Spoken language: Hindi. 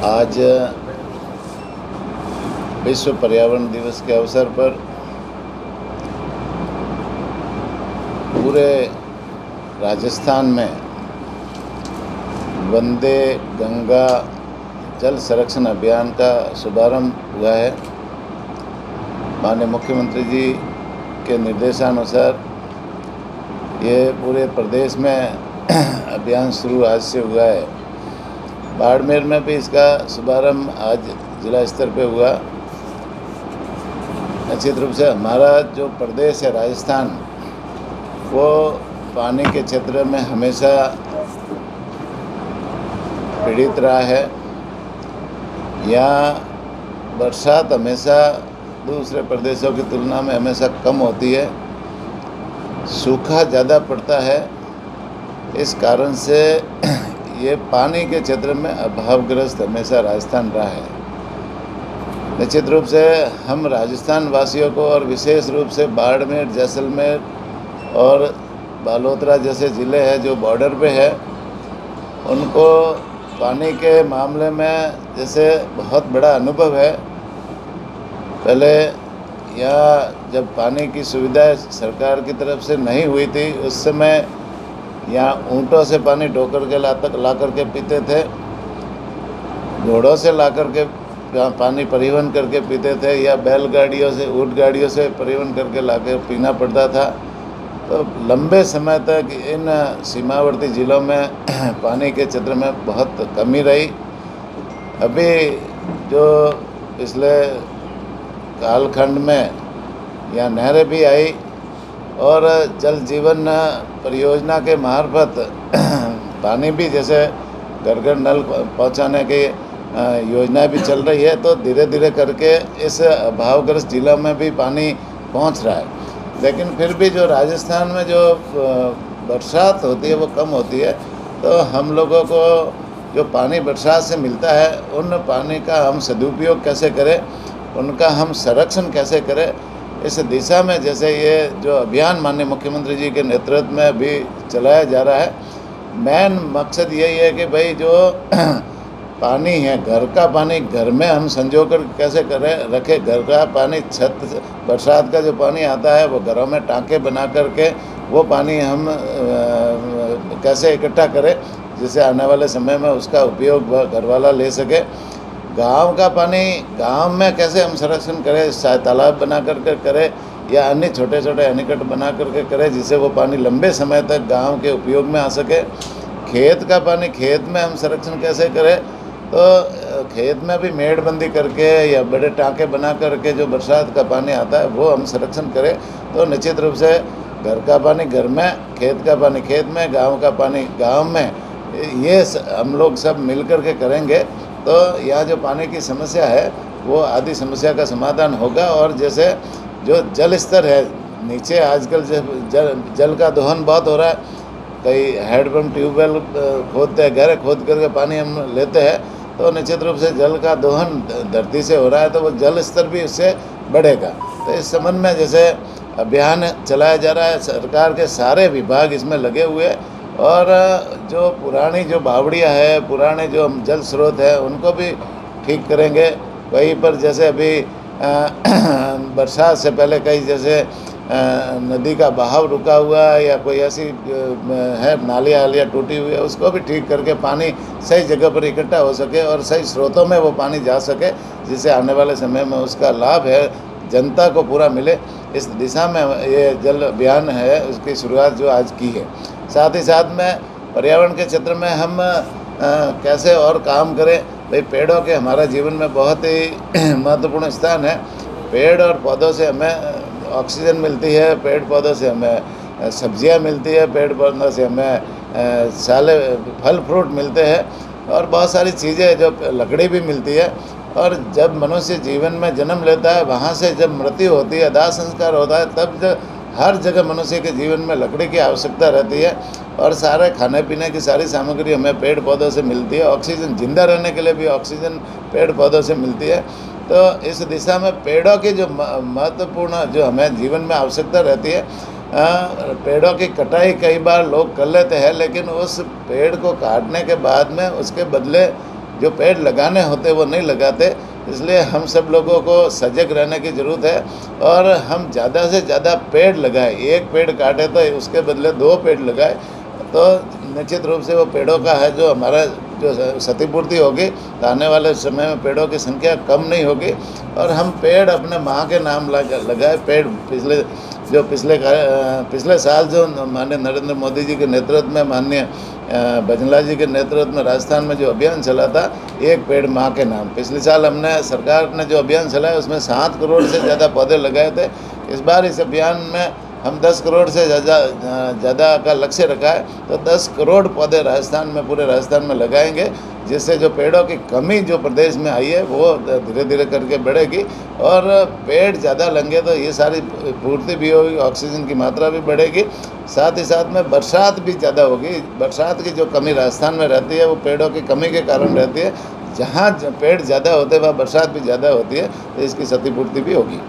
आज विश्व पर्यावरण दिवस के अवसर पर पूरे राजस्थान में वंदे गंगा जल संरक्षण अभियान का शुभारंभ हुआ है। माननीय मुख्यमंत्री जी के निर्देशानुसार ये पूरे प्रदेश में अभियान शुरू आज से हुआ है। बाड़मेर में भी इसका शुभारंभ आज जिला स्तर पे हुआ। निश्चित रूप से हमारा जो प्रदेश है राजस्थान, वो पानी के क्षेत्र में हमेशा पीड़ित रहा है। यहाँ बरसात हमेशा दूसरे प्रदेशों की तुलना में हमेशा कम होती है, सूखा ज़्यादा पड़ता है। इस कारण से ये पानी के क्षेत्र में अभावग्रस्त हमेशा राजस्थान रहा है। निश्चित रूप से हम राजस्थान वासियों को और विशेष रूप से बाड़मेर, जैसलमेर और बालोतरा जैसे ज़िले हैं जो बॉर्डर पे है, उनको पानी के मामले में जैसे बहुत बड़ा अनुभव है। पहले यहाँ जब पानी की सुविधा सरकार की तरफ से नहीं हुई थी, उस समय यहाँ ऊँटों से पानी ढोकर के ला करके पीते थे, घोड़ों से ला करके पानी परिवहन करके पीते थे, या बैलगाड़ियों से, ऊँट गाड़ियों से परिवहन करके ला कर पीना पड़ता था। तो लंबे समय तक इन सीमावर्ती ज़िलों में पानी के क्षेत्र में बहुत कमी रही। अभी जो पिछले कालखंड में यहाँ नहरें भी आई और जल जीवन परियोजना के मार्फत पानी भी जैसे घर घर नल पहुँचाने की योजना भी चल रही है। तो धीरे धीरे करके इस अभावग्रस्त जिलों में भी पानी पहुँच रहा है। लेकिन फिर भी जो राजस्थान में जो बरसात होती है वो कम होती है। तो हम लोगों को जो पानी बरसात से मिलता है, उन पानी का हम सदुपयोग कैसे करें, उनका हम संरक्षण कैसे करें, इस दिशा में जैसे ये जो अभियान माननीय मुख्यमंत्री जी के नेतृत्व में अभी चलाया जा रहा है, मेन मकसद यही है कि भाई जो पानी है, घर का पानी घर में हम संजो कर कैसे करें रखें। घर का पानी, छत बरसात का जो पानी आता है वो घरों में टाँके बना करके वो पानी हम कैसे इकट्ठा करें, जिससे आने वाले समय में उसका उपयोग घर वाला ले सके। गांव का पानी गांव में कैसे हम संरक्षण करें, शायद तालाब बना करके करें या अन्य छोटे छोटे एनीकट बना करके करें, जिससे वो पानी लंबे समय तक गांव के उपयोग में आ सके। खेत का पानी खेत में हम संरक्षण कैसे करें, तो खेत में भी मेड़बंदी करके या बड़े टाँके बना करके जो बरसात का पानी आता है वो हम संरक्षण करें। तो निश्चित रूप से घर का पानी घर में, खेत का पानी खेत में, गांव का पानी गांव में, ये हम लोग सब मिल कर के करेंगे तो यहाँ जो पानी की समस्या है वो आधी समस्या का समाधान होगा। और जैसे जो जल स्तर है नीचे, आजकल जल का दोहन बहुत हो रहा है। कई हैंडपम्प, ट्यूबवेल खोदते हैं, गहरे खोद करके पानी हम लेते हैं, तो निश्चित रूप से जल का दोहन धरती से हो रहा है, तो वो जल स्तर भी इससे बढ़ेगा। तो इस संबंध में जैसे अभियान चलाया जा रहा है, सरकार के सारे विभाग इसमें लगे हुए हैं। और जो पुरानी जो बावड़ियाँ है, पुराने जो जल स्रोत है, उनको भी ठीक करेंगे। वहीं पर जैसे अभी बरसात से पहले कई जैसे नदी का बहाव रुका हुआ है या कोई ऐसी है नालियाँ टूटी हुई है, उसको भी ठीक करके पानी सही जगह पर इकट्ठा हो सके और सही स्रोतों में वो पानी जा सके, जिससे आने वाले समय में उसका लाभ है जनता को पूरा मिले। इस दिशा में ये जल अभियान है, उसकी शुरुआत जो आज की है। साथ ही साथ में पर्यावरण के क्षेत्र में हम कैसे और काम करें। भाई पेड़ों के हमारा जीवन में बहुत ही महत्वपूर्ण स्थान है। पेड़ और पौधों से हमें ऑक्सीजन मिलती है, पेड़ पौधों से हमें सब्जियां मिलती है, पेड़ पौधों से हमें साले फल फ्रूट मिलते हैं और बहुत सारी चीज़ें, जो लकड़ी भी मिलती है। और जब मनुष्य जीवन में जन्म लेता है, वहाँ से जब मृत्यु होती है, दाह संस्कार होता है, तब हर जगह मनुष्य के जीवन में लकड़ी की आवश्यकता रहती है। और सारे खाने पीने की सारी सामग्री हमें पेड़ पौधों से मिलती है। ऑक्सीजन, जिंदा रहने के लिए भी ऑक्सीजन पेड़ पौधों से मिलती है। तो इस दिशा में पेड़ों की जो महत्वपूर्ण जो हमें जीवन में आवश्यकता रहती है, पेड़ों की कटाई कई बार लोग कर लेते हैं, लेकिन उस पेड़ को काटने के बाद में उसके बदले जो पेड़ लगाने होते वो नहीं लगाते। इसलिए हम सब लोगों को सजग रहने की ज़रूरत है और हम ज़्यादा से ज़्यादा पेड़ लगाएं। एक पेड़ काटे तो उसके बदले 2 पेड़ लगाएं, तो निश्चित रूप से वो पेड़ों का है जो हमारा जो क्षतिपूर्ति होगी, तो आने वाले समय में पेड़ों की संख्या कम नहीं होगी। और हम पेड़ अपने माँ के नाम लगाए। पेड़ पिछले साल जो माननीय नरेंद्र मोदी जी के नेतृत्व में, माननीय भजनलाल जी के नेतृत्व में राजस्थान में जो अभियान चला था, एक पेड़ माँ के नाम, पिछले साल हमने सरकार ने जो अभियान चलाया उसमें 7 करोड़ से ज़्यादा पौधे लगाए थे। इस बार इस अभियान में हम 10 करोड़ से ज़्यादा का लक्ष्य रखा है, तो 10 करोड़ पौधे राजस्थान में, पूरे राजस्थान में लगाएंगे, जिससे जो पेड़ों की कमी जो प्रदेश में आई है वो धीरे धीरे करके बढ़ेगी। और पेड़ ज़्यादा लगेंगे तो ये सारी पूर्ति भी होगी, ऑक्सीजन की मात्रा भी बढ़ेगी, साथ ही साथ में बरसात भी ज़्यादा होगी। बरसात की जो कमी राजस्थान में रहती है वो पेड़ों की कमी के कारण रहती है। जहाँ पेड़ ज़्यादा होते हैं वहाँ बरसात भी ज़्यादा होती है, तो इसकी क्षतिपूर्ति भी होगी।